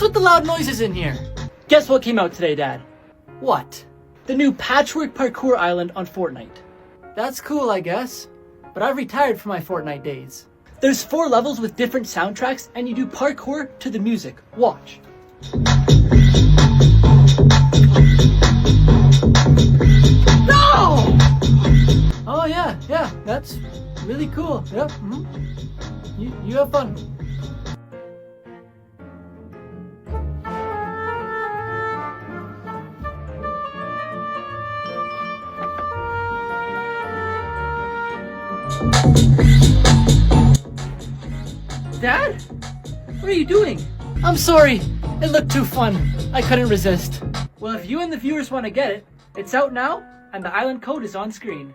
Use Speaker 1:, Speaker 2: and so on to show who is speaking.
Speaker 1: What's with the loud noises in here?
Speaker 2: Guess what came out today, Dad?
Speaker 1: What?
Speaker 2: The new Patchwork Parkour Island on Fortnite.
Speaker 1: That's cool, I guess. But I've retired from my Fortnite days.
Speaker 2: There's 4 levels with different soundtracks, and you do parkour to the music. Watch.
Speaker 1: No! Oh yeah, that's really cool. Yep. You have fun.
Speaker 2: Dad? What are you doing?
Speaker 1: I'm sorry. It looked too fun. I couldn't resist.
Speaker 2: Well, if you and the viewers want to get it, it's out now, and the island code is on screen.